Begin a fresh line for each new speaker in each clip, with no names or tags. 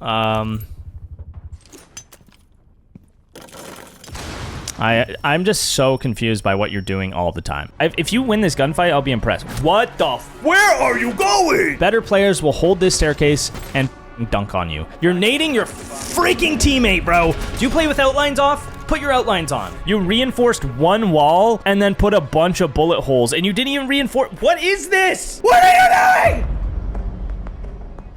I'm just so confused by what you're doing all the time. If you win this gunfight, I'll be impressed. What the where are you going? Better players will hold this staircase and dunk on you. You're nading your freaking teammate, bro. Do you play with outlines off? Put your outlines on. You reinforced one wall and then put a bunch of bullet holes, and you didn't even reinforce. What is this? What are you doing?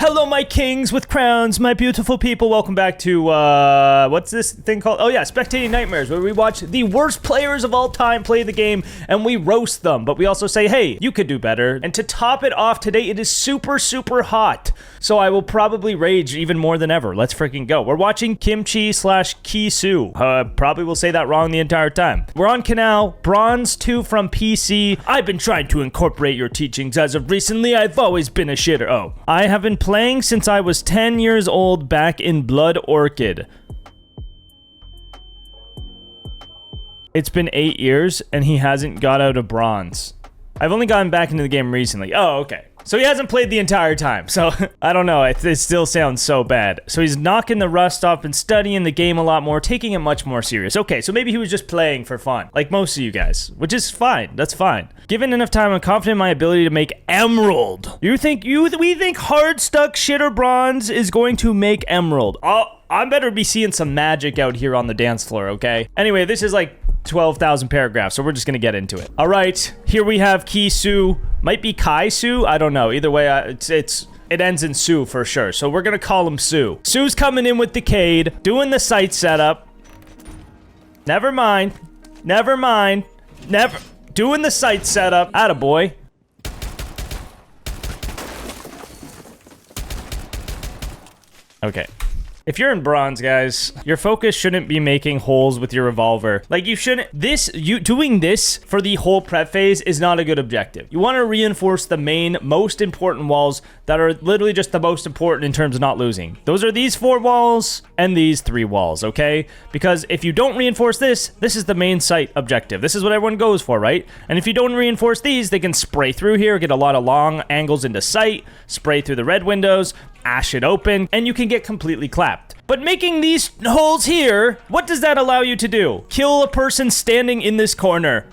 Hello, my kings with crowns, my beautiful people. Welcome back to, what's this thing called? Oh, yeah, Spectating Nightmares, where we watch the worst players of all time play the game, and we roast them. But we also say, hey, you could do better. And to top it off today, it is super, super hot. So I will probably rage even more than ever. Let's freaking go. We're watching Kimchi / Kisu. Probably will say that wrong the entire time. We're on Canal, Bronze 2 from PC. I've been trying to incorporate your teachings as of recently. I've always been a shitter. Oh, I have been playing since I was 10 years old back in Blood Orchid. It's been 8 years and he hasn't got out of Bronze. I've only gotten back into the game recently. Oh, okay. So he hasn't played the entire time. So I don't know. It still sounds so bad. So he's knocking the rust off and studying the game a lot more, taking it much more serious. Okay, so maybe he was just playing for fun, like most of you guys, which is fine. That's fine. Given enough time, I'm confident in my ability to make Emerald. We think Hardstuck Bronze is going to make Emerald. I better be seeing some magic out here on the dance floor, okay? Anyway, this is like 12,000 paragraphs, so we're just gonna get into it. All right, here we have Kisu. Might be Kai-Su, I don't know. Either way, it ends in Su for sure, so we're gonna call him Su. Su's coming in with the Cade, doing the site setup. Never mind. Doing the site setup. Attaboy. Okay. If you're in Bronze, guys, your focus shouldn't be making holes with your revolver. Like, you shouldn't... doing this for the whole prep phase is not a good objective. You want to reinforce the main, most important walls that are literally just the most important in terms of not losing. Those are these 4 walls and these 3 walls, okay? Because if you don't reinforce this is the main site objective. This is what everyone goes for, right? And if you don't reinforce these, they can spray through here, get a lot of long angles into sight, spray through the red windows, ash it open, and you can get completely clapped. But making these holes here, what does that allow you to do? Kill a person standing in this corner.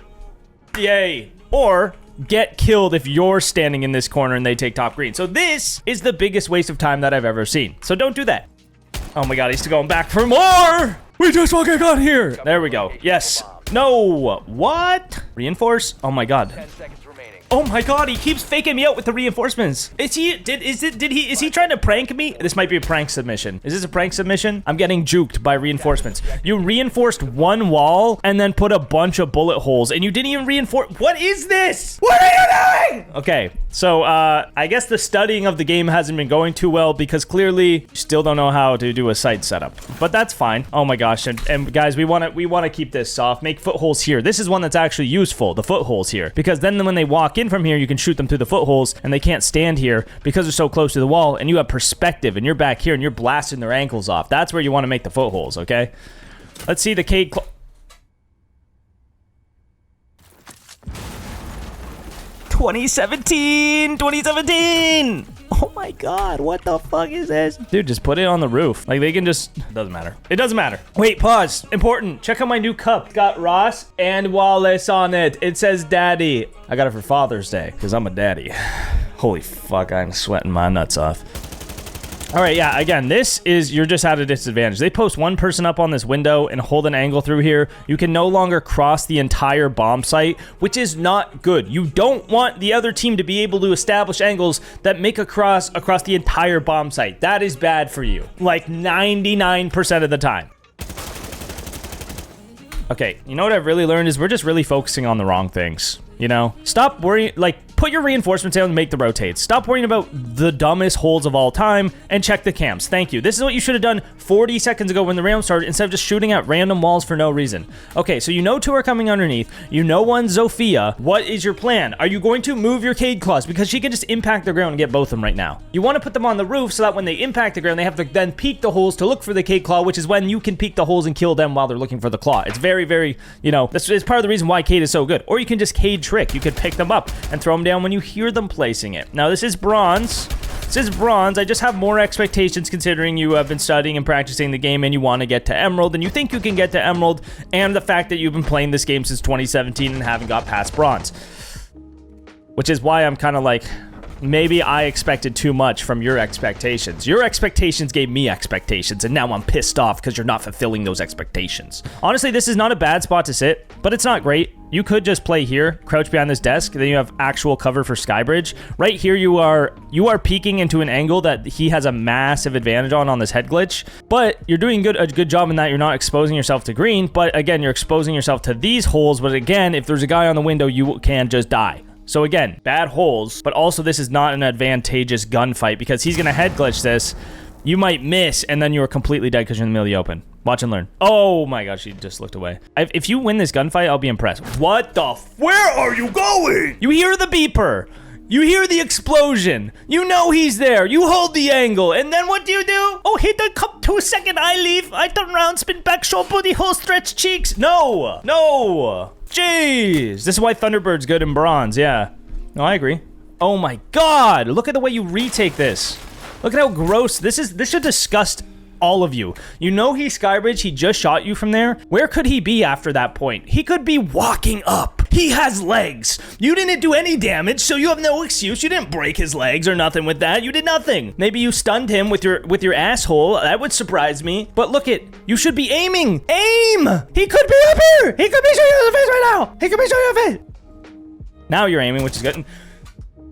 Yay. Or get killed if you're standing in this corner and they take top green. So this is the biggest waste of time that I've ever seen. So don't do that. Oh my god, he's going back for more! We just fucking got here! There we go. Yes. No. What? Reinforce? Oh my god.
10 seconds remaining.
Oh my god, he keeps faking me out with the reinforcements. Is he trying to prank me? This might be a prank submission. Is this a prank submission? I'm getting juked by reinforcements. You reinforced one wall and then put a bunch of bullet holes and you didn't even reinforce. What is this? What are you doing? Okay, so I guess the studying of the game hasn't been going too well because clearly you still don't know how to do a site setup. But that's fine. Oh my gosh, and guys, we want to keep this soft. Make footholes here. This is one that's actually useful, the footholes here, because then when they walk in from here, you can shoot them through the footholes and they can't stand here because they're so close to the wall, and you have perspective and you're back here and you're blasting their ankles off. That's where you want to make the footholes, okay? Let's see the Cade 2017! Oh my god, what the fuck is this? Dude, just put it on the roof. Like, they can just... Doesn't matter. It doesn't matter. Wait, pause. Important. Check out my new cup. It's got Ross and Wallace on it. It says daddy. I got it for Father's Day, because I'm a daddy. Holy fuck, I'm sweating my nuts off. All right, yeah, again, this is, you're just at a disadvantage. They post one person up on this window and hold an angle through here. You can no longer cross the entire bomb site, which is not good. You don't want the other team to be able to establish angles that make a cross across the entire bomb site. That is bad for you, like 99% of the time. Okay, you know what I've really learned is we're just really focusing on the wrong things. You know, stop worrying, like, put your reinforcements down and make the rotates. Stop worrying about the dumbest holes of all time and check the cams. Thank you. This is what you should have done 40 seconds ago when the round started instead of just shooting at random walls for no reason. Okay, so you know 2 are coming underneath. You know 1's Zofia. What is your plan? Are you going to move your Cade claws? Because she can just impact the ground and get both of them right now. You want to put them on the roof so that when they impact the ground, they have to then peek the holes to look for the Cade claw, which is when you can peek the holes and kill them while they're looking for the claw. It's very, very, you know, that's part of the reason why Cade is so good. Or you can just Cade trick. You could pick them up and throw them down down when you hear them placing it. Now, this is bronze. This is bronze. I just have more expectations considering you have been studying and practicing the game and you want to get to emerald and you think you can get to emerald, and the fact that you've been playing this game since 2017 and haven't got past bronze. Which is why I'm kind of like, maybe I expected too much from your expectations. Your expectations gave me expectations, and now I'm pissed off because you're not fulfilling those expectations. Honestly, this is not a bad spot to sit, but it's not great. You could just play here, crouch behind this desk, then you have actual cover for Skybridge. Right here, you are peeking into an angle that he has a massive advantage on this head glitch, but you're doing a good job in that you're not exposing yourself to green, but again, you're exposing yourself to these holes, but again, if there's a guy on the window, you can just die. So again, bad holes, but also this is not an advantageous gunfight because he's going to head glitch this. You might miss, and then you're completely dead because you're in the middle of the open. Watch and learn. Oh my gosh, he just looked away. If you win this gunfight, I'll be impressed. What the where are you going? You hear the beeper. You hear the explosion. You know he's there. You hold the angle, and then what do you do? Oh, hit the 2-second I leave. I turn around, spin back, show booty hole, stretch cheeks. No. Jeez. This is why Thunderbird's good in bronze, yeah. No, I agree. Oh my god. Look at the way you retake this. Look at how gross. This should disgust all of you. You know he's Skybridge. He just shot you from there. Where could he be after that point? He could be walking up. He has legs. You didn't do any damage, so you have no excuse. You didn't break his legs or nothing with that. You did nothing. Maybe you stunned him with your asshole. That would surprise me. But look it. You should be aiming. Aim! He could be up here. He could be showing you the face right now. He could be showing you the face. Now you're aiming, which is good.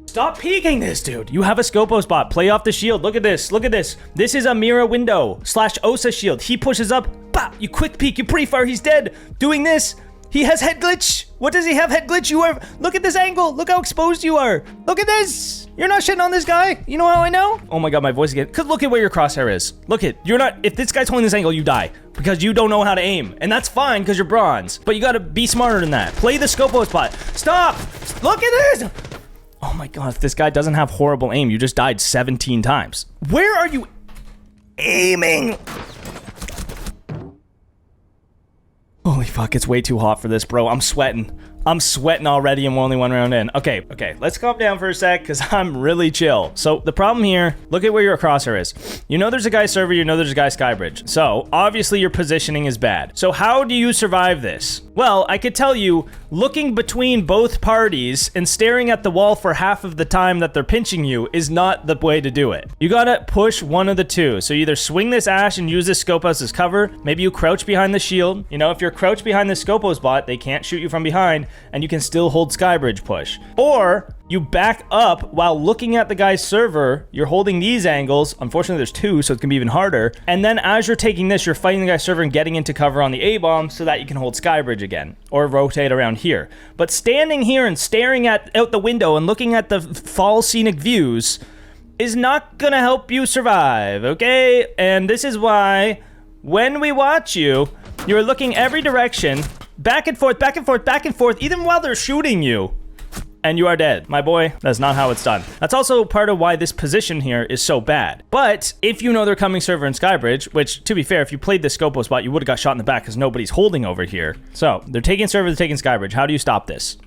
Stop peeking this, dude. You have a Scopo spot. Play off the shield. Look at this. Look at this. This is a Mira window / Osa shield. He pushes up. Bah! You quick peek. You pre-fire. He's dead. Doing this. He has head glitch. What does he have head glitch? You are. Look at this angle. Look how exposed you are. Look at this. You're not shitting on this guy. You know how I know? Oh my god, my voice again. Cause look at where your crosshair is. Look at. You're not. If this guy's holding this angle, you die because you don't know how to aim, and that's fine because you're bronze. But you gotta be smarter than that. Play the Scopo spot. Stop. Look at this. Oh my god, if this guy doesn't have horrible aim, you just died 17 times. Where are you aiming? Holy fuck, it's way too hot for this, bro. I'm sweating. I'm sweating already and we're only one round in. Okay, let's calm down for a sec because I'm really chill. So the problem here, look at where your crosshair is. You know there's a guy server, you know there's a guy Skybridge. So obviously your positioning is bad. So how do you survive this? Well, I could tell you, looking between both parties and staring at the wall for half of the time that they're pinching you is not the way to do it. You gotta push one of the two. So you either swing this ash and use this Scopo as cover. Maybe you crouch behind the shield. You know, if you're crouched behind the Scopo's bot, they can't shoot you from behind and you can still hold Skybridge push. Or you back up while looking at the guy's server. You're holding these angles. Unfortunately, there's two, so it's gonna be even harder. And then as you're taking this, you're fighting the guy's server and getting into cover on the A-bomb so that you can hold Skybridge again or rotate around here. But standing here and staring out the window and looking at the fall scenic views is not gonna help you survive, okay? And this is why when we watch you, you're looking every direction, back and forth, back and forth, back and forth, even while they're shooting you. And you are dead. My boy, that's not how it's done. That's also part of why this position here is so bad. But if you know they're coming server in Skybridge, which to be fair, if you played this Scopo spot, you would have got shot in the back because nobody's holding over here. So they're taking server, they're taking Skybridge. How do you stop this?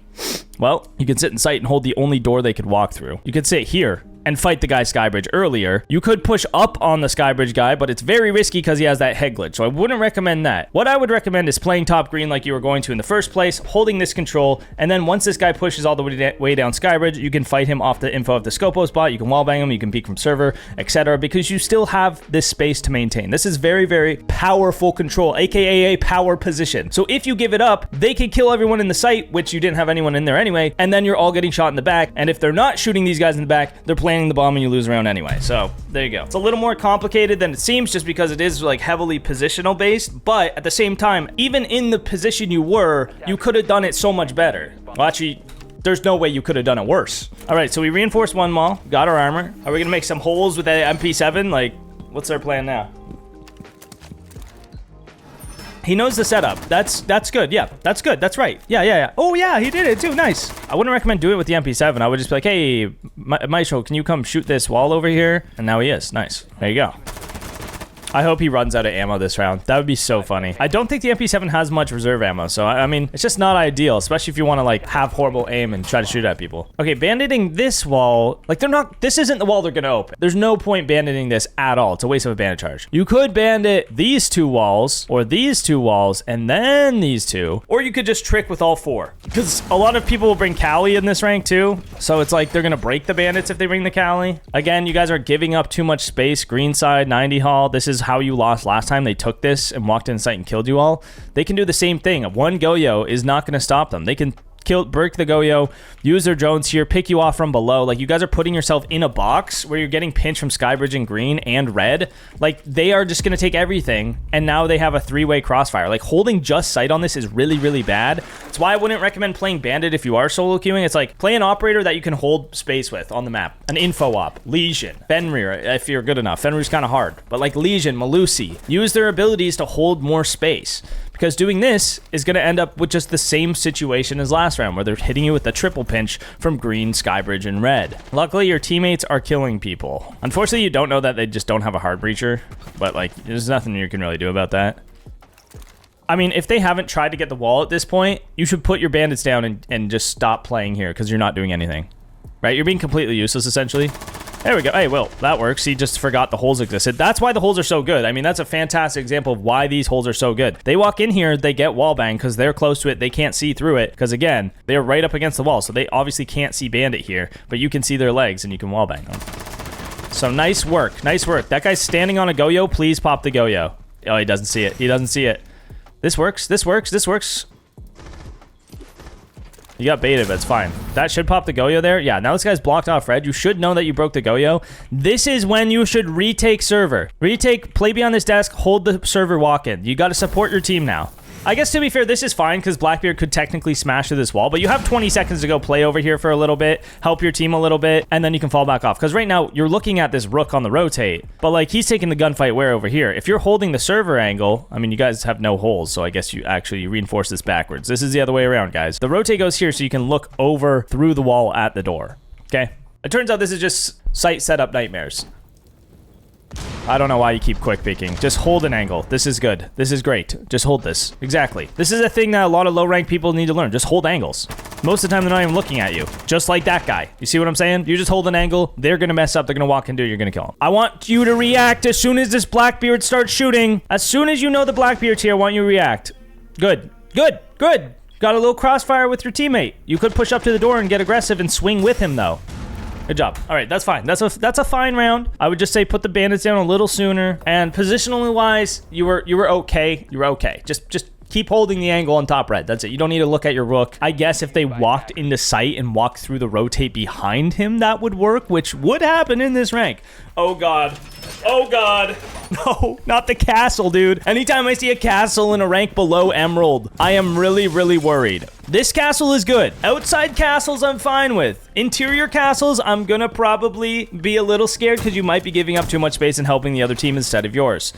Well, you can sit in sight and hold the only door they could walk through. You could sit here and fight the guy Skybridge earlier. You could push up on the Skybridge guy, but it's very risky because he has that head glitch, so I wouldn't recommend that. What I would recommend is playing top green like you were going to in the first place, holding this control, and then once this guy pushes all the way down Skybridge, you can fight him off the info of the Scopo spot, you can wallbang him, you can peek from server, etc., because you still have this space to maintain. This is very, very powerful control, aka a power position. So if you give it up, they can kill everyone in the site, which you didn't have anyone in there anyway, and then you're all getting shot in the back, and if they're not shooting these guys in the back, they're planting the bomb and you lose around anyway. So there you go. It's a little more complicated than it seems just because it is like heavily positional based, but at the same time, even in the position you were, you could have done it so much better. Well, actually, there's no way you could have done it worse. All right, so we reinforced one mall, got our armor. Are we gonna make some holes with the MP7? Like, what's our plan now? He knows the setup. That's good. Yeah, that's good. That's right. Yeah. Oh, yeah, he did it too. Nice. I wouldn't recommend doing it with the MP7. I would just be like, hey, Maestro, can you come shoot this wall over here? And now he is. Nice. There you go. I hope he runs out of ammo this round. That would be so funny. I don't think the MP7 has much reserve ammo, so I mean, it's just not ideal, especially if you want to like have horrible aim and try to shoot at people. Okay, banditing this wall, like this isn't the wall they're gonna open. There's no point banditing this at all. It's a waste of a bandit charge. You could bandit these 2 walls or these 2 walls and then these 2, or you could just trick with all 4. Because a lot of people will bring Cali in this rank too, so it's like they're gonna break the bandits if they bring the Cali. Again, you guys are giving up too much space. Green side, 90 hall. This is how you lost last time. They took this and walked in sight and killed you all. They can do the same thing. One Goyo is not going to stop them. They can break the Goyo, use their drones here, pick you off from below. Like, you guys are putting yourself in a box where you're getting pinched from Skybridge and green and red. Like, they are just going to take everything, and now they have a 3-way crossfire. Like, holding just sight on this is really, really bad. That's why I wouldn't recommend playing Bandit if you are solo queuing. It's like, play an operator that you can hold space with on the map. An info op, Legion, Fenrir, if you're good enough. Fenrir's kind of hard, but like Legion, Malusi, use their abilities to hold more space. Because doing this is going to end up with just the same situation as last round, where they're hitting you with the triple pinch from green, Skybridge, and red. Luckily, your teammates are killing people. Unfortunately, you don't know that they just don't have a hard breacher, but like, there's nothing you can really do about that. I mean, if they haven't tried to get the wall at this point, you should put your bandits down and just stop playing here, because you're not doing anything. Right? You're being completely useless, essentially. There we go. Hey, Will, that works. He just forgot the holes existed. That's why the holes are so good. I mean, that's a fantastic example of why these holes are so good. They walk in here, they get wallbang because they're close to it. They can't see through it because, again, they're right up against the wall. So they obviously can't see Bandit here, but you can see their legs and you can wallbang them. So nice work. Nice work. That guy's standing on a Goyo. Please pop the Goyo. Oh, he doesn't see it. He doesn't see it. This works. This works. This works. You got baited, but it's fine. That should pop the Goyo there. Yeah, now this guy's blocked off red. You should know that you broke the Goyo. This is when you should retake server. Retake, play beyond this desk, hold the server walk in. You got to support your team now. I guess to be fair, this is fine because Blackbeard could technically smash through this wall, but you have 20 seconds to go play over here for a little bit, help your team a little bit, and then you can fall back off. Because right now, you're looking at this Rook on the rotate, but like he's taking the gunfight where over here. If you're holding the server angle, I mean, you guys have no holes, so I guess you actually reinforce this backwards. This is the other way around, guys. The rotate goes here so you can look over through the wall at the door, okay? It turns out this is just site setup nightmares. I don't know why you keep quick peeking. Just hold an angle. This is good. This is great. Just hold this. Exactly. This is a thing that a lot of low-ranked people need to learn. Just hold angles. Most of the time, they're not even looking at you. Just like that guy. You see what I'm saying? You just hold an angle. They're going to mess up. They're going to walk into it. You're going to kill them. I want you to react as soon as this Blackbeard starts shooting. As soon as you know the Blackbeard's here, I want you to react. Good. Good. Good. Got a little crossfire with your teammate. You could push up to the door and get aggressive and swing with him, though. Good job. All right, that's fine. That's a fine round. I would just say put the bandits down a little sooner. And positionally wise, you were okay. You were okay. Just keep holding the angle on top red. That's it. You don't need to look at your Rook. I guess if they walked into sight and walked through the rotate behind him, that would work, which would happen in this rank. Oh god. Oh god. No, not the castle, dude. Anytime I see a castle in a rank below Emerald, I am really, really worried. This castle is good. Outside castles, I'm fine with. Interior castles, I'm gonna probably be a little scared because you might be giving up too much space and helping the other team instead of yours.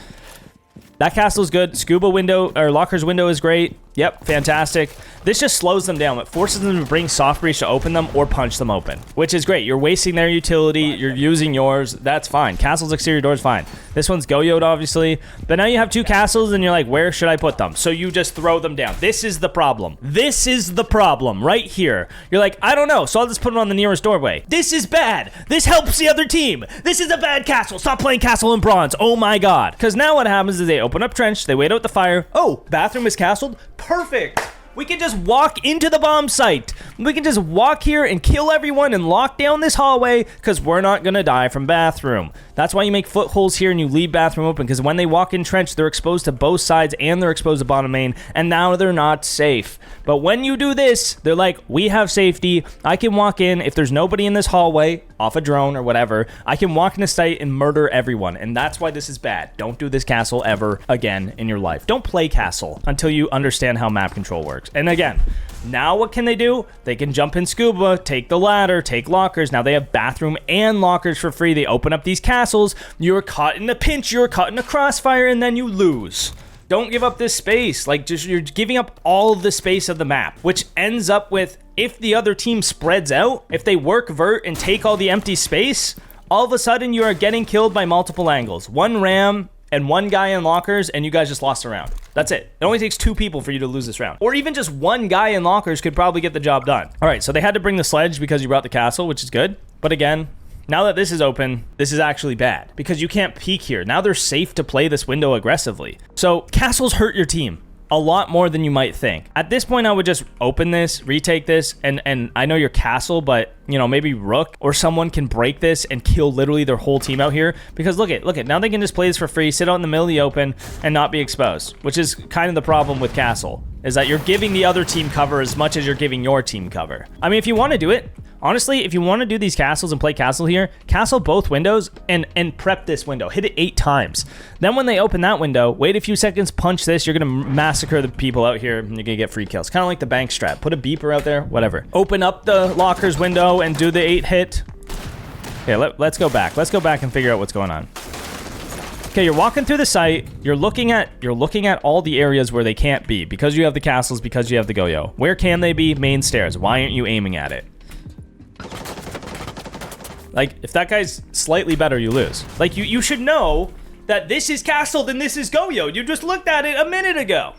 That castle's good. Scuba window, or Locker's window is great. Yep, fantastic. This just slows them down. It forces them to bring soft breach to open them or punch them open, which is great. You're wasting their utility. You're using yours. That's fine. Castle's exterior door is fine. This one's Goyoed, obviously. But now you have two castles, and you're like, where should I put them? So you just throw them down. This is the problem. This is the problem right here. You're like, I don't know, so I'll just put them on the nearest doorway. This is bad. This helps the other team. This is a bad castle. Stop playing castle in bronze. Oh my god. Because now what happens is they open up trench. They wait out the fire. Oh, bathroom is castled. Perfect. We can just walk into the bomb site. We can just walk here and kill everyone and lock down this hallway because we're not going to die from bathroom. That's why you make footholes here and you leave bathroom open, because when they walk in trench, they're exposed to both sides and they're exposed to bottom main, and now they're not safe. But when you do this, they're like, we have safety. I can walk in. If there's nobody in this hallway, off a drone or whatever, I can walk in the site and murder everyone. And that's why this is bad. Don't do this castle ever again in your life. Don't play castle until you understand how map control works. And again, now what can they do? They can jump in scuba, take the ladder, take lockers. Now they have bathroom and lockers for free. They open up these castles. You're caught in a pinch, you're caught in a crossfire, and then you lose. Don't give up this space. Like, just you're giving up all of the space of the map, which ends up with, if the other team spreads out, if they work vert and take all the empty space, all of a sudden you are getting killed by multiple angles. One ram and one guy in lockers, and you guys just lost a round. That's it. It only takes 2 people for you to lose this round. Or even just one guy in lockers could probably get the job done. All right, so they had to bring the sledge because you brought the castle, which is good. But again, now that this is open, this is actually bad because you can't peek here. Now they're safe to play this window aggressively. So castles hurt your team a lot more than you might think. At this point, I would just open this, retake this, and I know your castle, but you know, maybe rook or someone can break this and kill literally their whole team out here. Because look at, now they can just play this for free, sit out in the middle of the open and not be exposed, which is kind of the problem with castle, is that you're giving the other team cover as much as you're giving your team cover. I mean, if you want to do it, honestly, if you want to do these castles and play castle here, castle both windows and prep this window. Hit it 8 times. Then when they open that window, wait a few seconds, punch this. You're going to massacre the people out here and you're going to get free kills. Kind of like the bank strat. Put a beeper out there, whatever. Open up the lockers window and do the 8 hit. Okay, let's go back. Let's go back and figure out what's going on. Okay, you're walking through the site. You're looking at all the areas where they can't be because you have the castles, because you have the Goyo. Where can they be? Main stairs. Why aren't you aiming at it? Like, if that guy's slightly better, you lose. Like, you should know that this is castle, then this is Goyo. You just looked at it a minute ago.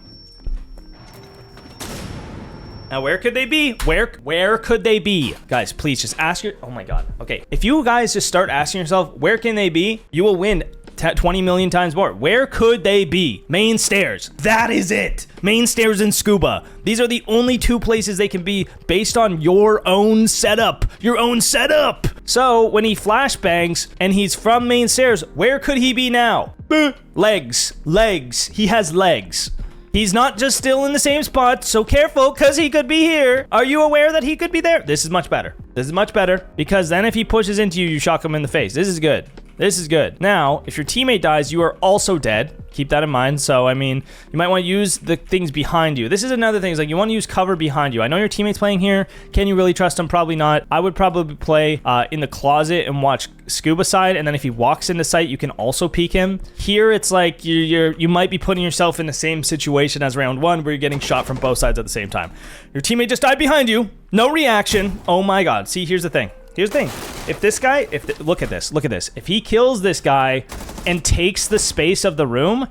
Now, where could they be? Where could they be? Guys, please just ask your... Oh, my God. Okay, if you guys just start asking yourself, where can they be? You will win 20 million times more. Where could they be? Main stairs. That is it. Main stairs and scuba. These are the only 2 places they can be based on your own setup. Your own setup. So when he flashbangs and he's from main stairs, where could he be now? Legs. He has legs. He's not just still in the same spot, so careful, because he could be here. Are you aware that he could be there? This is much better. This is much better, because then if he pushes into you, you shock him in the face. This is good. This is good. Now, if your teammate dies, you are also dead. Keep that in mind. So, I mean, you might want to use the things behind you. This is another thing. Is like you want to use cover behind you. I know your teammate's playing here. Can you really trust him? Probably not. I would probably play in the closet and watch scuba side. And then if he walks into sight, you can also peek him. Here, it's like you might be putting yourself in the same situation as round 1 where you're getting shot from both sides at the same time. Your teammate just died behind you. No reaction. Oh my God. See, here's the thing. Here's the thing. If this guy, look at this. If he kills this guy and takes the space of the room,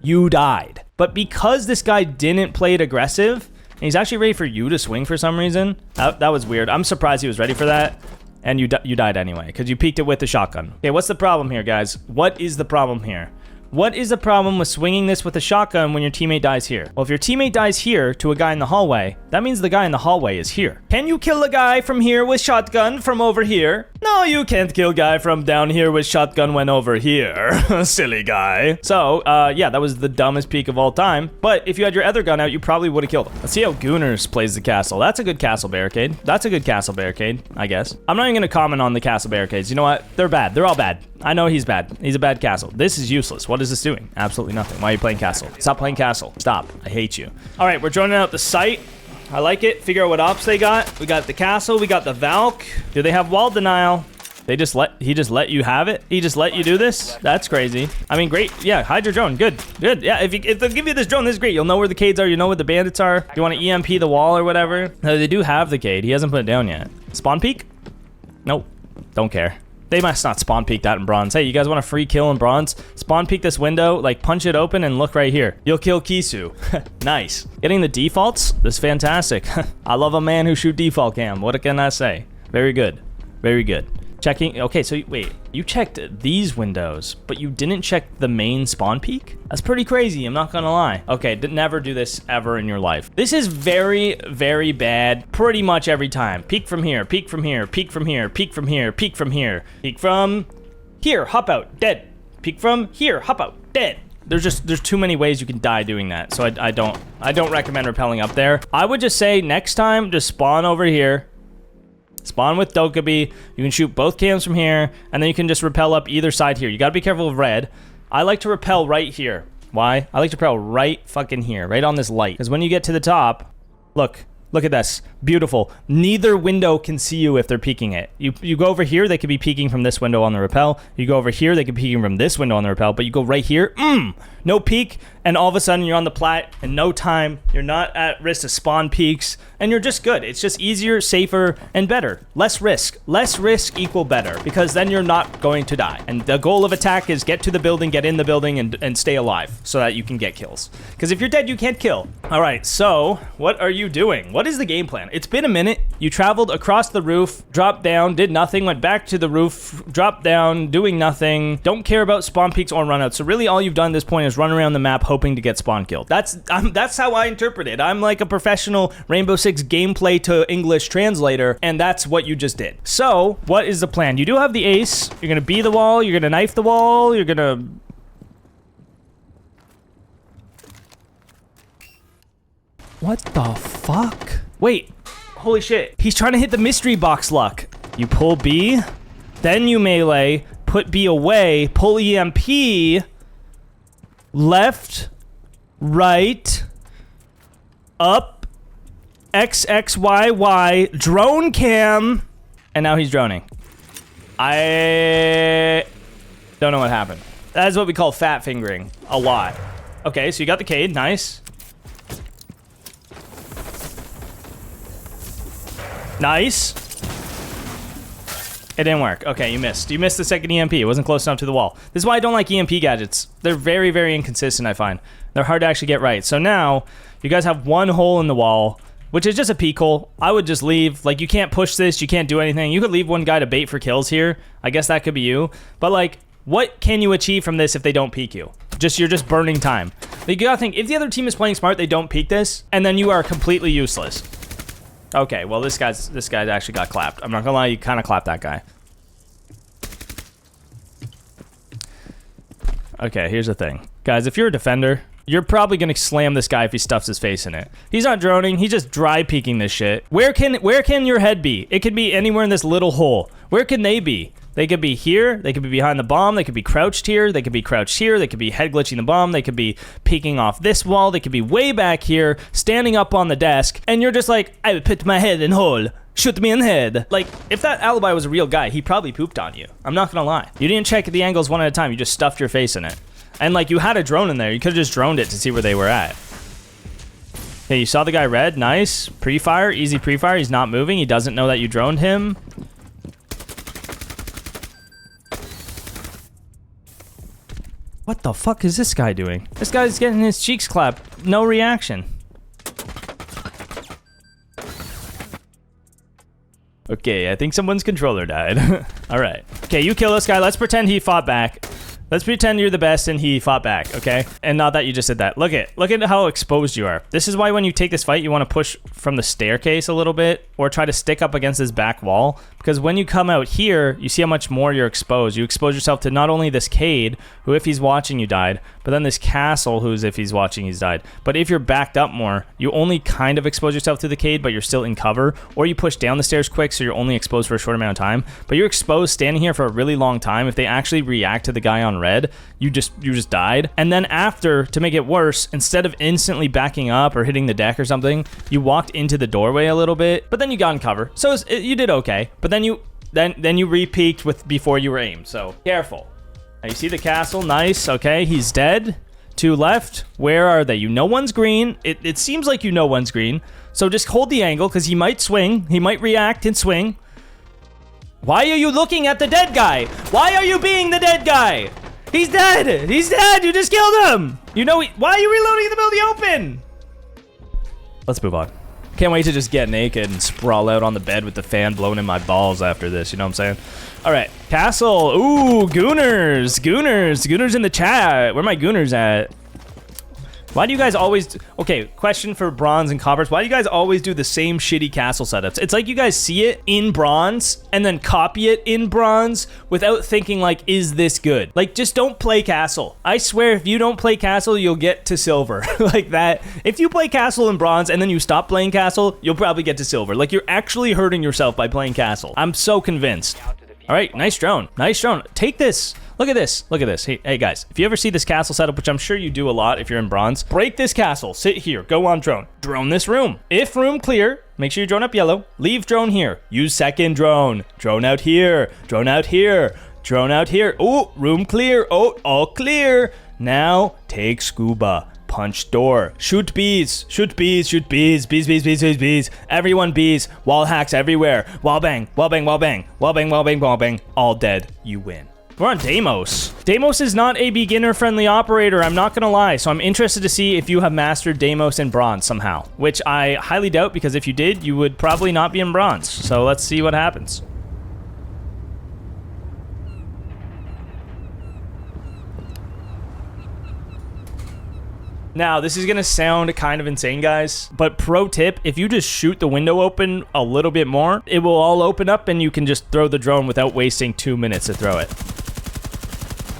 you died. But because this guy didn't play it aggressive, and he's actually ready for you to swing for some reason, that was weird. I'm surprised he was ready for that. And you died anyway, because you peeked it with the shotgun. Okay, what's the problem here, guys? What is the problem here? What is the problem with swinging this with a shotgun when your teammate dies here? Well, if your teammate dies here to a guy in the hallway, that means the guy in the hallway is here. Can you kill a guy from here with shotgun from over here? No, you can't kill guy from down here with shotgun when over here. Silly guy. So, yeah, that was the dumbest peek of all time. But if you had your other gun out, you probably would have killed him. Let's see how Gooners plays the castle. That's a good castle barricade. That's a good castle barricade, I guess. I'm not even going to comment on the castle barricades. You know what? They're bad. They're all bad. I know he's bad. He's a bad castle. This is useless. What is this doing? Absolutely nothing. Why are you playing castle? Stop playing castle. Stop. I hate you. All right, we're joining out the site. I like it. Figure out what ops they got. We got the castle. We got the Valk. Do they have wall denial? He just let you have it? He just let you do this? That's crazy. I mean, great. Yeah, hide your drone. Good. Good. Yeah, if they'll give you this drone, this is great. You'll know where the Cades are. You know where the bandits are. You want to EMP the wall or whatever? No, they do have the Cade. He hasn't put it down yet. Spawn peek? Nope. Don't care. They must not spawn peek that in bronze. Hey, you guys want a free kill in bronze? Spawn peek this window, like punch it open and look right here. You'll kill Kisu. Nice. Getting the defaults? This is fantastic. I love a man who shoot default cam. What can I say? Very good. Very good. Checking. Okay, so wait, you checked these windows, but you didn't check the main spawn peek? That's pretty crazy, I'm not gonna lie. Okay, never do this ever in your life. This is very, very bad pretty much every time. Peek from here, peek from here, peek from here, peek from here, peek from here, peek from here, hop out, dead. Peek from here, hop out, dead. There's too many ways you can die doing that, so I don't recommend rappelling up there. I would just say next time, just spawn over here. Spawn with Dokkaebi. You can shoot both cams from here, and then you can just rappel up either side here. You gotta be careful of red. I like to rappel right here. Why? I like to rappel right fucking here, right on this light. Because when you get to the top, look, Look at this. Beautiful. Neither window can see you if they're peeking it. You go over here, they could be peeking from this window on the rappel. You go over here, they could be peeking from this window on the rappel. But you go right here, no peek, and all of a sudden you're on the plat in no time. You're not at risk of spawn peaks, and you're just good. It's just easier, safer, and better. Less risk. Less risk equal better, because then you're not going to die. And the goal of attack is get to the building, get in the building, and stay alive so that you can get kills. Because if you're dead, you can't kill. All right, so what are you doing? What is the game plan? It's been a minute. You traveled across the roof, dropped down, did nothing, went back to the roof, dropped down, doing nothing. Don't care about spawn peaks or runouts. So really all you've done at this point is run around the map hoping to get spawn killed. That's how I interpret it. I'm like a professional Rainbow Six gameplay to English translator, and that's what you just did. So what is the plan? You do have the ace. You're gonna B the wall. You're gonna knife the wall. You're gonna... What the fuck? Wait. Holy shit. He's trying to hit the mystery box luck. You pull B, then you melee, put B away, pull EMP, left, right, up, X, X, Y, Y, drone cam, and now he's droning. I don't know what happened. That is what we call fat fingering a lot. Okay, so you got the Cade, nice. Nice. It didn't work. Okay, you missed. You missed the second EMP. It wasn't close enough to the wall. This is why I don't like EMP gadgets. They're very, very inconsistent, I find. They're hard to actually get right. So now, you guys have one hole in the wall, which is just a peek hole. I would just leave. Like, you can't push this. You can't do anything. You could leave one guy to bait for kills here. I guess that could be you. But, like, what can you achieve from this if they don't peek you? You're just burning time. Like, you gotta think, if the other team is playing smart, they don't peek this, and then you are completely useless. Okay, well, this guy's actually got clapped. I'm not gonna lie, you kind of clapped that guy. Okay, here's the thing. Guys, if you're a defender, you're probably gonna slam this guy if he stuffs his face in it. He's not droning, he's just dry peeking this shit. Where can your head be? It could be anywhere in this little hole. Where can they be? They could be here, they could be behind the bomb, they could be crouched here, they could be crouched here, they could be head glitching the bomb, they could be peeking off this wall, they could be way back here, standing up on the desk, and you're just like, I would put my head in hole, shoot me in the head. Like, if that alibi was a real guy, he probably pooped on you. I'm not gonna lie. You didn't check the angles one at a time, you just stuffed your face in it. And like, you had a drone in there, you could've just droned it to see where they were at. Okay, you saw the guy red, nice. Pre-fire, easy pre-fire, he's not moving, he doesn't know that you droned him. What the fuck is this guy doing? This guy's getting his cheeks clapped. No reaction. Okay, I think someone's controller died. Alright. Okay, you kill this guy. Let's pretend he fought back. Let's pretend you're the best and he fought back, okay? And not that you just did that. Look at how exposed you are. This is why when you take this fight, you want to push from the staircase a little bit or try to stick up against this back wall. Because when you come out here, you see how much more you're exposed. You expose yourself to not only this Cade, who if he's watching you died, but then this Castle, who's if he's watching he's died. But if you're backed up more, you only kind of expose yourself to the Cade, but you're still in cover. Or you push down the stairs quick, so you're only exposed for a short amount of time. But you're exposed standing here for a really long time. If they actually react to the guy on red, you just died. And then after, to make it worse, instead of instantly backing up or hitting the deck or something, you walked into the doorway a little bit, but then you got in cover. So you did okay. But then you re-peeked with before you were aimed. So careful. Now you see the Castle, nice. Okay, he's dead. 2 left. Where are they? You know one's green. It seems like you know one's green. So just hold the angle because he might swing. He might react and swing. Why are you looking at the dead guy? Why are you being the dead guy? He's dead! He's dead! You just killed him! You know, why are you reloading in the middle of the open? Let's move on. Can't wait to just get naked and sprawl out on the bed with the fan blowing in my balls after this, you know what I'm saying? Alright, Castle. Ooh, Gooners. Gooners in the chat. Where are my Gooners at? Why do you guys always... Okay, question for Bronze and Coppers. Why do you guys always do the same shitty Castle setups? It's like you guys see it in Bronze and then copy it in Bronze without thinking like, is this good? Like, just don't play Castle. I swear, if you don't play Castle, you'll get to Silver. Like that. If you play Castle in Bronze and then you stop playing Castle, you'll probably get to Silver. Like, you're actually hurting yourself by playing Castle. I'm so convinced. All right, nice drone. Nice drone. Take this. Look at this. Look at this. Hey, guys, if you ever see this castle setup, which I'm sure you do a lot if you're in bronze, break this castle. Sit here. Go on drone. Drone this room. If room clear, make sure you drone up yellow. Leave drone here. Use second drone. Drone out here. Drone out here. Drone out here. Oh, room clear. Oh, all clear. Now take scuba. Punch door. Shoot bees. Shoot bees. Shoot bees. Bees, bees, bees, bees, bees. Everyone bees. Wall hacks everywhere. Wall bang. Wall bang. Wall bang. Wall bang. Wall bang. Wall bang. All dead. You win. We're on Damos. Damos is not a beginner-friendly operator, I'm not gonna lie, so I'm interested to see if you have mastered Damos in bronze somehow, which I highly doubt, because if you did, you would probably not be in bronze. So let's see what happens. Now, this is gonna sound kind of insane, guys, but pro tip, if you just shoot the window open a little bit more, it will all open up and you can just throw the drone without wasting 2 minutes to throw it.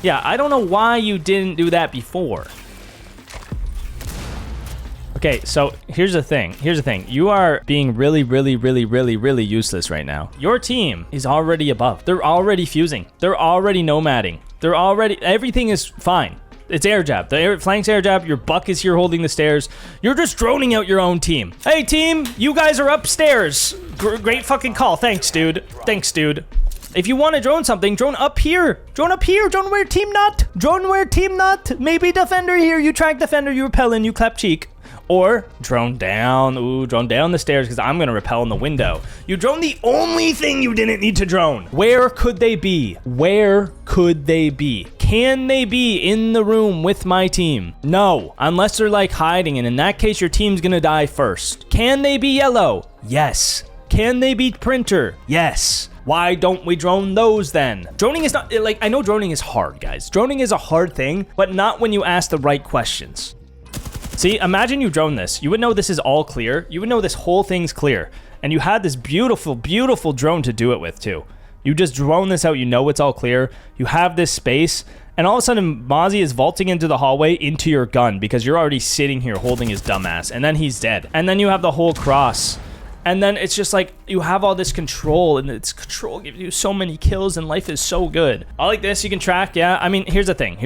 Yeah, I don't know why you didn't do that before. Okay, so here's the thing. Here's the thing. You are being really, really, really, really, really useless right now. Your team is already above. They're already fusing. They're already nomading. They're already... Everything is fine. It's air jab. The flanks air jab. Your buck is here holding the stairs. You're just droning out your own team. Hey, team, you guys are upstairs. Great fucking call. Thanks, dude. Thanks, dude. If you want to drone something, drone up here. Drone up here. Drone where team not. Drone where team not. Maybe defender here. You track defender. You repel in. You clap cheek. Or drone down. Ooh, drone down the stairs because I'm going to repel in the window. You drone the only thing you didn't need to drone. Where could they be? Where could they be? Can they be in the room with my team? No, unless they're like hiding, and in that case, your team's going to die first. Can they be yellow? Yes. Can they be printer? Yes. Why don't we drone those then? Droning is not, like, I know droning is hard, guys. Droning is a hard thing, but not when you ask the right questions. See, imagine you drone this. You would know this is all clear. You would know this whole thing's clear. And you had this beautiful, beautiful drone to do it with too. You just drone this out, you know it's all clear. You have this space, and all of a sudden, Mozzie is vaulting into the hallway into your gun because you're already sitting here holding his dumbass, and then he's dead. And then you have the whole cross. And then it's just like, you have all this control, and this control gives you so many kills, and life is so good. I like this, you can track, yeah. I mean, here's the thing.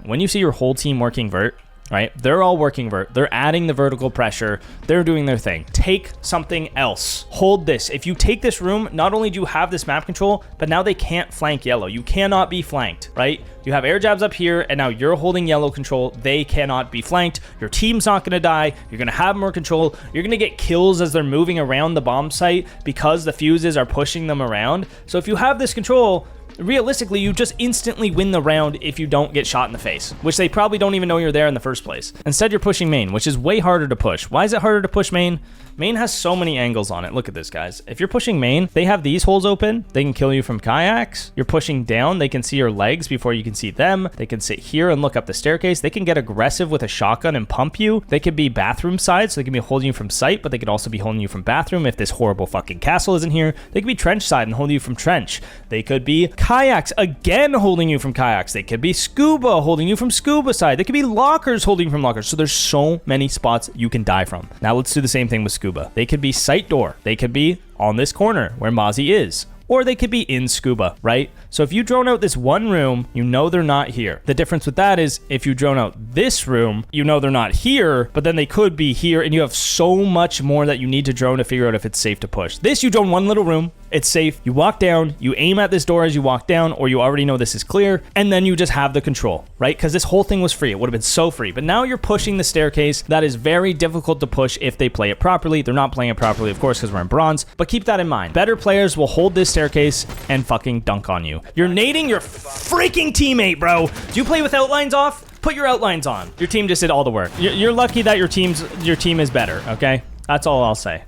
When you see your whole team working vert, right? They're all working vert. They're adding the vertical pressure. They're doing their thing. Take something else. Hold this. If you take this room, not only do you have this map control, but now they can't flank yellow. You cannot be flanked, right? You have air jabs up here, and now you're holding yellow control. They cannot be flanked. Your team's not going to die. You're going to have more control. You're going to get kills as they're moving around the bomb site because the fuses are pushing them around. So if you have this control, realistically, you just instantly win the round if you don't get shot in the face, which they probably don't even know you're there in the first place. Instead, you're pushing main, which is way harder to push. Why is it harder to push main? Main has so many angles on it. Look at this, guys. If you're pushing main, they have these holes open. They can kill you from kayaks. You're pushing down. They can see your legs before you can see them. They can sit here and look up the staircase. They can get aggressive with a shotgun and pump you. They could be bathroom side, so they can be holding you from sight, but they could also be holding you from bathroom if this horrible fucking castle isn't here. They could be trench side and holding you from trench. They could be kayaks, again holding you from kayaks. They could be scuba, holding you from scuba side. They could be lockers, holding you from lockers. So there's so many spots you can die from. Now let's do the same thing with scuba. They could be sight door. They could be on this corner where Mozzie is. Or they could be in scuba, right? So if you drone out this one room, you know they're not here. The difference with that is if you drone out this room, you know they're not here, but then they could be here, and you have so much more that you need to drone to figure out if it's safe to push. This, you drone one little room, it's safe. You walk down, you aim at this door as you walk down, or you already know this is clear, and then you just have the control, right? Because this whole thing was free. It would have been so free. But now you're pushing the staircase. That is very difficult to push if they play it properly. They're not playing it properly, of course, because we're in bronze. But keep that in mind. Better players will hold this staircase and fucking dunk on you. You're nading your freaking teammate, bro. Do you play with outlines off? Put your outlines on. Your team just did all the work. You're lucky that your team is better, okay? That's all I'll say.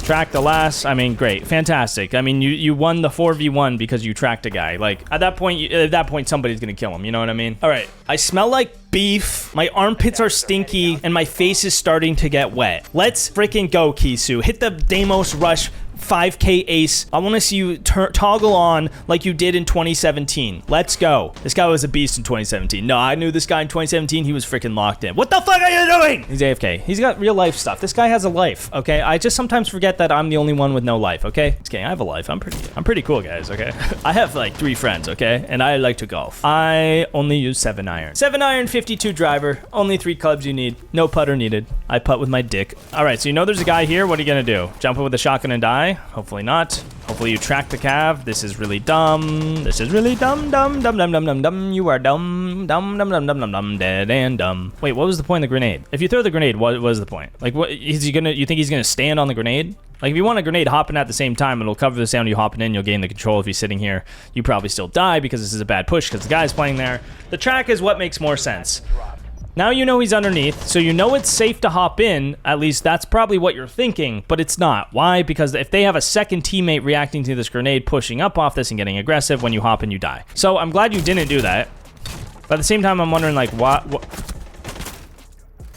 Track the last. I mean, great, fantastic. I mean, you won the 4v1 because you tracked a guy. Like at that point, somebody's gonna kill him. You know what I mean? All right. I smell like beef. My armpits are stinky, and my face is starting to get wet. Let's freaking go, Kisu. Hit the Damos rush. 5K ace. I want to see you toggle on like you did in 2017. Let's go. This guy was a beast in 2017. No, I knew this guy in 2017. He was freaking locked in. What the fuck are you doing? He's AFK. He's got real life stuff. This guy has a life, okay? I just sometimes forget that I'm the only one with no life, okay? Just kidding. I have a life. I'm pretty cool, guys, okay? I have like 3 friends, okay? And I like to golf. I only use 7-iron. 7-iron, 52 driver. Only 3 clubs you need. No putter needed. I putt with my dick. All right, so you know there's a guy here. What are you gonna do? Jump in with a shotgun and die? Hopefully not. Hopefully you track the cav. This is really dumb. This is really dumb, dumb, dumb, dumb, dumb, dumb, dumb. You are dumb, dumb, dumb, dumb, dumb, dumb, dumb, dead and dumb. Wait, what was the point of the grenade? If you throw the grenade, what was the point? Like, what is he gonna? You think he's gonna stand on the grenade? Like, if you want a grenade hopping at the same time, it'll cover the sound of you hopping in. You'll gain the control. If he's sitting here, you probably still die because this is a bad push because the guy's playing there. The track is what makes more sense. Now you know he's underneath, so you know it's safe to hop in. At least that's probably what you're thinking, but it's not. Why? Because if they have a second teammate reacting to this grenade, pushing up off this and getting aggressive, when you hop in, you die. So I'm glad you didn't do that. But at the same time, I'm wondering, like, what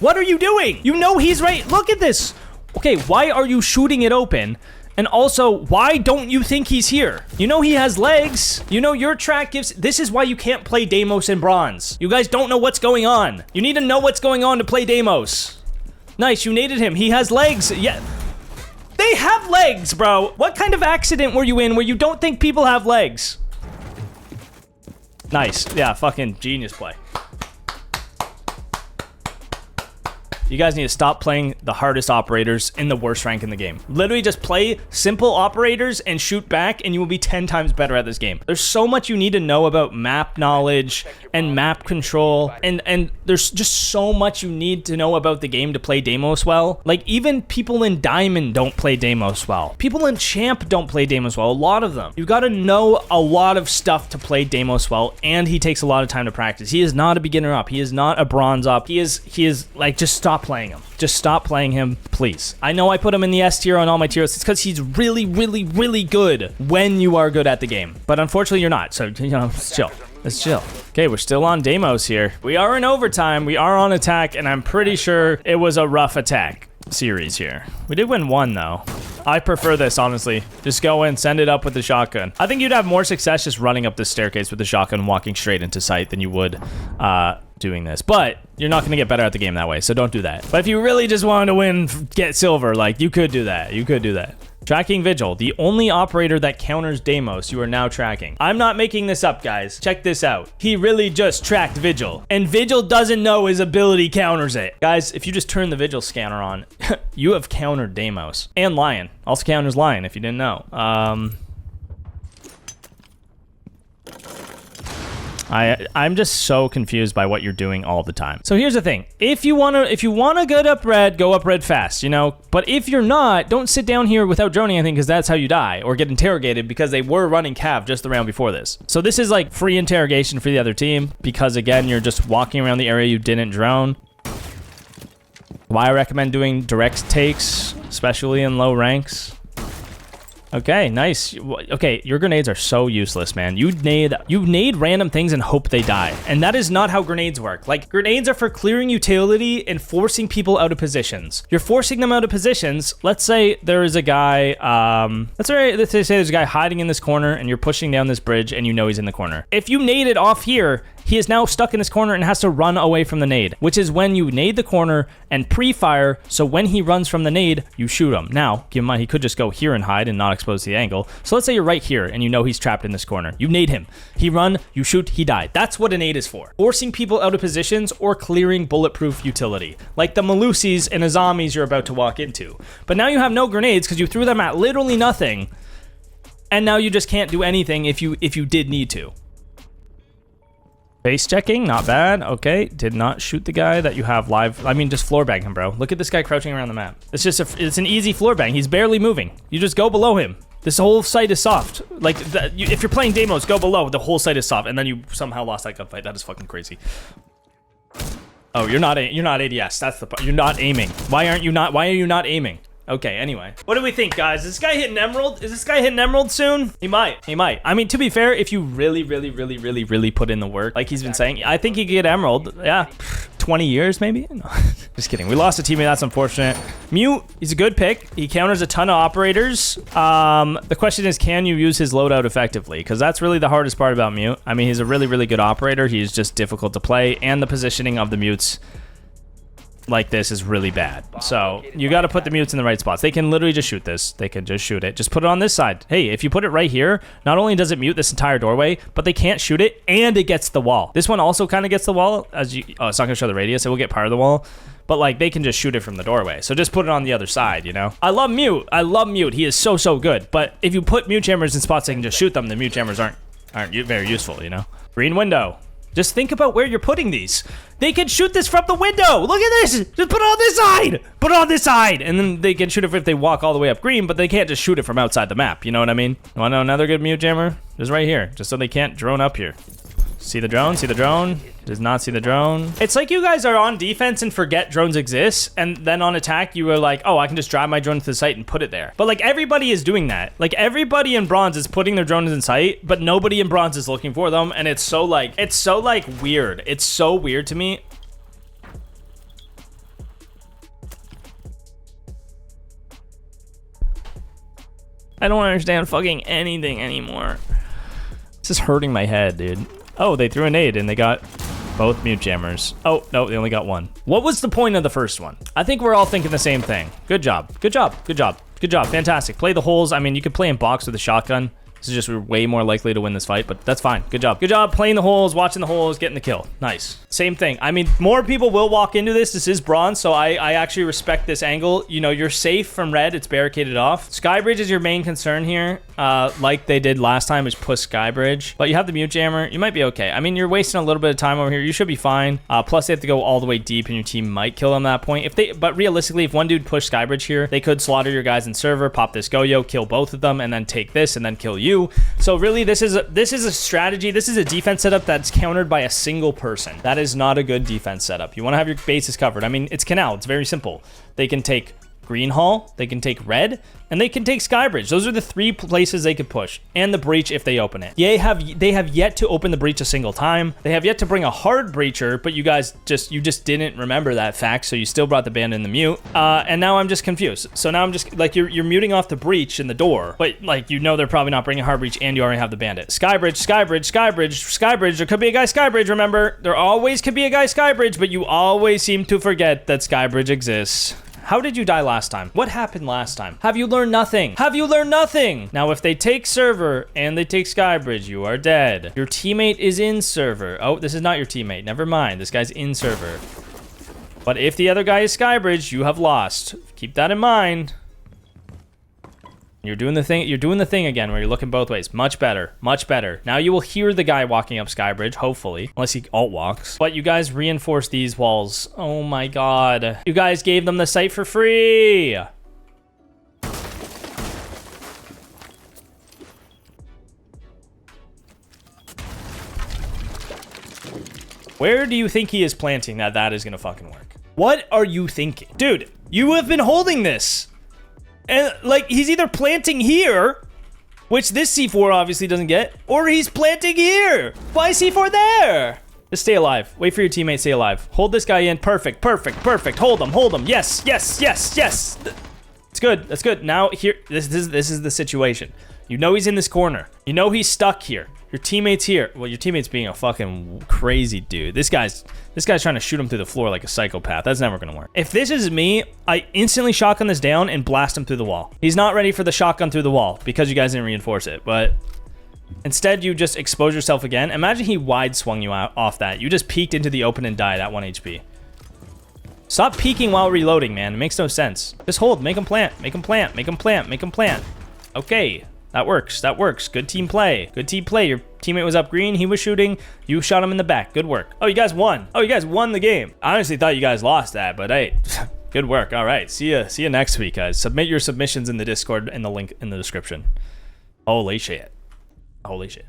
are you doing? You know he's right. Look at this. Okay, why are you shooting it open? And also, why don't you think he's here? You know he has legs. You know your track gives... This is why you can't play Damos in Bronze. You guys don't know what's going on. You need to know what's going on to play Damos. Nice, you naded him. He has legs. Yeah. They have legs, bro. What kind of accident were you in where you don't think people have legs? Nice. Yeah, fucking genius play. You guys need to stop playing the hardest operators in the worst rank in the game. Literally just play simple operators and shoot back and you will be 10 times better at this game. There's so much you need to know about map knowledge and map control, and there's just so much you need to know about the game to play Damos well. Like, even people in Diamond don't play Damos well. People in Champ don't play Damos well, a lot of them. You gotta know a lot of stuff to play Damos well, and he takes a lot of time to practice. He is not a beginner up. He is not a bronze up. He is like, just stop playing him. Just stop playing him, please. I know I put him in the S tier on all my tiers. It's because he's really, really, really good when you are good at the game. But unfortunately, you're not. So, you know, let's chill. Let's chill. Okay, we're still on Damos here. We are in overtime. We are on attack, and I'm pretty sure it was a rough attack series here. We did win 1, though. I prefer this, honestly. Just go in, send it up with the shotgun. I think you'd have more success just running up this staircase with the shotgun, walking straight into sight than you would doing this. But you're not going to get better at the game that way, so don't do that. But if you really just wanted to win, get silver, like, you could do that. You could do that. Tracking Vigil, the only operator that counters Damos, you are now tracking. I'm not making this up, guys. Check this out. He really just tracked Vigil, and Vigil doesn't know his ability counters it. Guys, if you just turn the Vigil scanner on, you have countered Damos. And Lion. Also counters Lion, if you didn't know. I'm just so confused by what you're doing all the time. So here's the thing. If you wanna go up red fast, you know? But if you're not, don't sit down here without droning anything, because that's how you die, or get interrogated, because they were running cav just the round before this. So this is like free interrogation for the other team, because again, you're just walking around the area you didn't drone. Why I recommend doing direct takes, especially in low ranks. Okay, nice. Okay, your grenades are so useless, man. You nade random things and hope they die. And that is not how grenades work. Like, grenades are for clearing utility and forcing people out of positions. You're forcing them out of positions. Let's say there is a guy, let's say there's a guy hiding in this corner and you're pushing down this bridge and you know he's in the corner. If you nade it off here, he is now stuck in this corner and has to run away from the nade, which is when you nade the corner and pre-fire, so when he runs from the nade, you shoot him. Now, keep in mind, he could just go here and hide and not expose the angle. So let's say you're right here and you know he's trapped in this corner. You nade him. He run, you shoot, he died. That's what a nade is for. Forcing people out of positions or clearing bulletproof utility, like the Malusis and Azamis you're about to walk into. But now you have no grenades because you threw them at literally nothing, and now you just can't do anything if you did need to. Base checking, not bad. Okay, did not shoot the guy that you have live. I mean, just floor bang him, bro. Look at this guy crouching around the map. It's just it's an easy floor bang. He's barely moving. You just go below him. This whole site is soft. Like, if you're playing Damos, go below. The whole site is soft, and then you somehow lost that gunfight. That is fucking crazy. Oh, you're not ADS. That's the part. You're not aiming. Why are you not aiming? Okay, anyway. What do we think, guys? Is this guy hitting Emerald? Is this guy hitting Emerald soon? He might. He might. I mean, to be fair, if you really put in the work, like he's been saying, I think he could get Emerald. Yeah. 20 years, maybe? No. Just kidding. We lost a teammate. That's unfortunate. Mute, he's a good pick. He counters a ton of operators. The question is, can you use his loadout effectively? Because that's really the hardest part about Mute. I mean, he's a really, really good operator. He's just difficult to play, and the positioning of the Mutes like this is really bad. So you got to put the Mutes in the right spots. They can literally just shoot this. They can just shoot it. Just put it on this side. Hey, if you put it right here, not only does it mute this entire doorway, but they can't shoot it, and it gets the wall. This one also kind of gets the wall. As you, oh, it's not gonna show the radius. It will get part of the wall, but like they can just shoot it from the doorway. So just put it on the other side, you know? I love Mute. I love Mute. He is so, so good. But if you put Mute jammers in spots they can just shoot them, the Mute jammers aren't very useful, you know? Green window. Just think about where you're putting these. They can shoot this from the window. Look at this. Just put it on this side. Put it on this side. And then they can shoot it if they walk all the way up green, but they can't just shoot it from outside the map. You know what I mean? You want to know another good Mute jammer? Just right here. Just so they can't drone up here. See the drone? See the drone? Does not see the drone. It's like you guys are on defense and forget drones exist, and then on attack you are like, oh, I can just drive my drone to the site and put it there. But like everybody is doing that. Like everybody in bronze is putting their drones in sight, but nobody in bronze is looking for them, and it's so like weird. It's so weird to me. I don't understand fucking anything anymore. This is hurting my head, dude. Oh, they threw a nade and they got both Mute jammers. Oh, no, they only got one. What was the point of the first one? I think we're all thinking the same thing. Good job. Good job. Good job. Good job. Fantastic. Play the holes. I mean, you could play in box with a shotgun. This is just way more likely to win this fight, but that's fine. Good job. Good job playing the holes, watching the holes, getting the kill. Nice. Same thing. I mean, more people will walk into this. This is bronze, so I actually respect this angle. You know, you're safe from red. It's barricaded off. Skybridge is your main concern here. Like they did last time, is push Skybridge. But you have the Mute jammer. You might be okay. I mean, you're wasting a little bit of time over here. You should be fine. Plus, they have to go all the way deep, and your team might kill them at that point. But realistically, if one dude pushed Skybridge here, they could slaughter your guys in server, pop this Goyo, kill both of them, and then take this, and then kill you. So really, this is a strategy. This is a defense setup that's countered by a single person. That is not a good defense setup. You want to have your bases covered. I mean, it's Canal. It's very simple. They can take Green Hall, they can take Red, and they can take Skybridge. Those are the three places they could push, and the breach if they open it. They have yet to open the breach a single time. They have yet to bring a hard breacher, but you guys just didn't remember that fact, so you still brought the bandit in the Mute. And now I'm just confused. So now I'm just like you're muting off the breach in the door, but like you know they're probably not bringing hard breach, and you already have the bandit. Skybridge, Skybridge, Skybridge, Skybridge. There could be a guy Skybridge. Remember, there always could be a guy Skybridge, but you always seem to forget that Skybridge exists. How did you die last time? What happened last time? Have you learned nothing? Have you learned nothing? Now, if they take server and they take Skybridge, you are dead. Your teammate is in server. Oh, this is not your teammate. Never mind. This guy's in server. But if the other guy is Skybridge, you have lost. Keep that in mind. You're doing the thing again where you're looking both ways. Much better. Much better. Now you will hear the guy walking up Skybridge, hopefully. Unless he alt walks. But you guys reinforce these walls. Oh my god. You guys gave them the site for free. Where do you think he is planting that is gonna fucking work? What are you thinking? Dude, you have been holding this. And, like, he's either planting here, which this C4 obviously doesn't get, or he's planting here. Why is C4 there? Just stay alive. Wait for your teammate to stay alive. Hold this guy in. Perfect, perfect, perfect. Hold him, hold him. Yes, yes, yes, yes. It's good, that's good. Now, here, this is the situation. You know he's in this corner. You know he's stuck here. Your teammate's here. Well, your teammate's being a fucking crazy dude. This guy's trying to shoot him through the floor like a psychopath. That's never gonna work. If this is me, I instantly shotgun this down and blast him through the wall. He's not ready for the shotgun through the wall because you guys didn't reinforce it, but instead you just expose yourself again. Imagine he wide swung you out off that. You just peeked into the open and died at 1 HP. Stop peeking while reloading, man. It makes no sense. Just hold, make him plant, make him plant, make him plant, make him plant. Okay. That works. That works. Good team play. Good team play. Your teammate was up green. He was shooting. You shot him in the back. Good work. Oh, you guys won. Oh, you guys won the game. I honestly thought you guys lost that, but hey, good work. All right. See you next week, guys. Submit your submissions in the Discord in the link in the description. Holy shit. Holy shit.